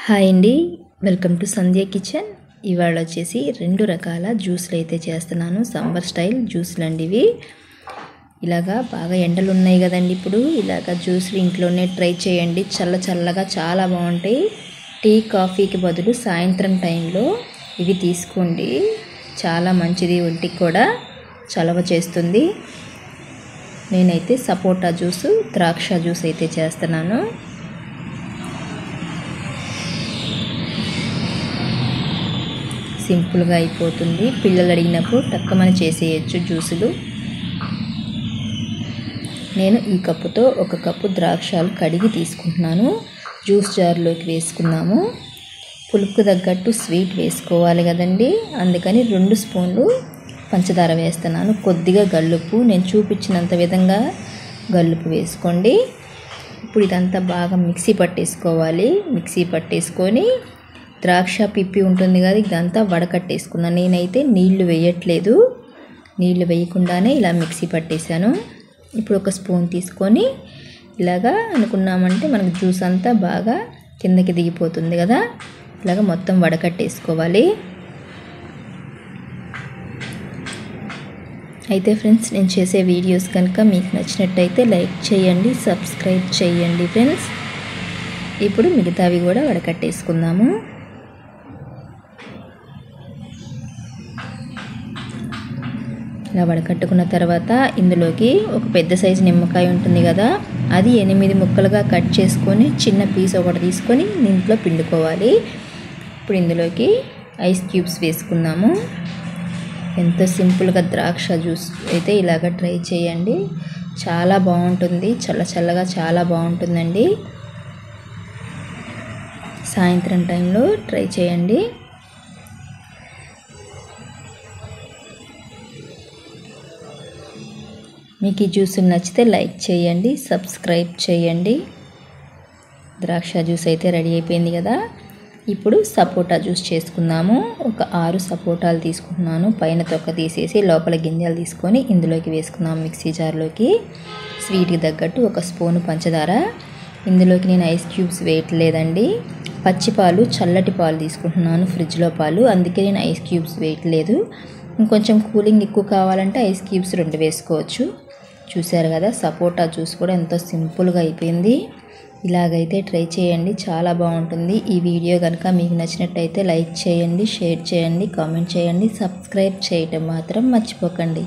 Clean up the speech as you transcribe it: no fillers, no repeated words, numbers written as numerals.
Hi అండి, welcome to Sandhya kitchen. ఇవాళ వచ్చేసి 2 రకాల జ్యూస్లు అయితే చేస్తున్నాను. సమ్మర్ స్టైల్ జ్యూస్లు అండి ఇవి. ఇలాగా బాగా ఎండలు ఉన్నాయి కదండి, ఇప్పుడు ఇలాగా జ్యూస్లు ఇంట్లోనే ట్రై చేయండి. చల్లగా చాలా బాగుంటాయి. టీ కాఫీకి బదులు సాయంత్రం టైంలో ఇవి తీసుకోండి. చాలా మంచిది, ఒంటికి కూడా చలవ చేస్తుంది. నేనైతే సపోటా జ్యూసు, ద్రాక్ష జ్యూస్ అయితే చేస్తున్నాను. సింపుల్గా అయిపోతుంది. పిల్లలు అడిగినప్పుడు టక్కమని చేసేయచ్చు జ్యూసులు. నేను ఈ కప్పుతో 1 కప్పు ద్రాక్షలు కడిగి తీసుకుంటున్నాను. జ్యూస్ జార్లోకి వేసుకున్నాము. పులుపుకు తగ్గట్టు స్వీట్ వేసుకోవాలి కదండి, అందుకని 2 స్పూన్లు పంచదార వేస్తున్నాను. కొద్దిగా గల్లుప్పు, నేను చూపించినంత విధంగా గల్లుప్పు వేసుకోండి. ఇప్పుడు ఇదంతా బాగా మిక్సీ పట్టేసుకోవాలి. మిక్సీ పట్టేసుకొని ద్రాక్ష పిప్పి ఉంటుంది కదా, ఇదంతా వడకట్టేసుకున్నాను. నేనైతే నీళ్లు వేయట్లేదు, నీళ్లు వేయకుండానే ఇలా మిక్సీ పట్టేశాను. ఇప్పుడు 1 స్పూన్ తీసుకొని ఇలాగా అనుకున్నామంటే మనకు జ్యూస్ అంతా బాగా కిందకి దిగిపోతుంది కదా, ఇలాగ మొత్తం వడకట్టేసుకోవాలి. అయితే ఫ్రెండ్స్, నేను చేసే వీడియోస్ కనుక మీకు నచ్చినట్టయితే లైక్ చేయండి, సబ్స్క్రైబ్ చేయండి ఫ్రెండ్స్. ఇప్పుడు మిగతావి కూడా వడకట్టేసుకుందాము. ఇలా వడకట్టుకున్న తర్వాత ఇందులోకి ఒక పెద్ద సైజు నిమ్మకాయ ఉంటుంది కదా, అది 8 ముక్కలుగా కట్ చేసుకొని చిన్న పీస్ ఒకటి తీసుకొని దీంట్లో పిండుకోవాలి. ఇప్పుడు ఇందులోకి ఐస్ క్యూబ్స్ వేసుకుందాము. ఎంతో సింపుల్గా ద్రాక్ష జ్యూస్ అయితే ఇలాగ ట్రై చేయండి. చాలా బాగుంటుంది, చల్లగా చాలా బాగుంటుందండి. సాయంత్రం టైంలో ట్రై చేయండి. మీకు ఈ జ్యూసులు నచ్చితే లైక్ చేయండి, సబ్స్క్రైబ్ చేయండి. ద్రాక్ష జ్యూస్ అయితే రెడీ అయిపోయింది కదా. ఇప్పుడు సపోటా జ్యూస్ చేసుకుందాము. ఒక 6 సపోటాలు తీసుకుంటున్నాను. పైన తొక్క తీసేసి లోపల గింజలు తీసుకొని ఇందులోకి వేసుకుందాం మిక్సీ జార్లోకి. స్వీట్కి తగ్గట్టు 1 స్పూను పంచదార. ఇందులోకి నేను ఐస్ క్యూబ్స్ వేయట్లేదండి. పచ్చి పాలు, చల్లటి పాలు తీసుకుంటున్నాను, ఫ్రిడ్జ్లో పాలు, అందుకే నేను ఐస్ క్యూబ్స్ వేయట్లేదు. ఇంకొంచెం కూలింగ్ ఎక్కువ కావాలంటే ఐస్ క్యూబ్స్ 2 వేసుకోవచ్చు. చూశారు కదా, సపోటా జ్యూస్ కూడా ఎంతో సింపుల్గా అయిపోయింది. ఇలాగైతే ట్రై చేయండి, చాలా బాగుంటుంది. ఈ వీడియో కనుక మీకు నచ్చినట్టయితే లైక్ చేయండి, షేర్ చేయండి, కామెంట్ చేయండి, సబ్స్క్రైబ్ చేయటం మాత్రం మర్చిపోకండి.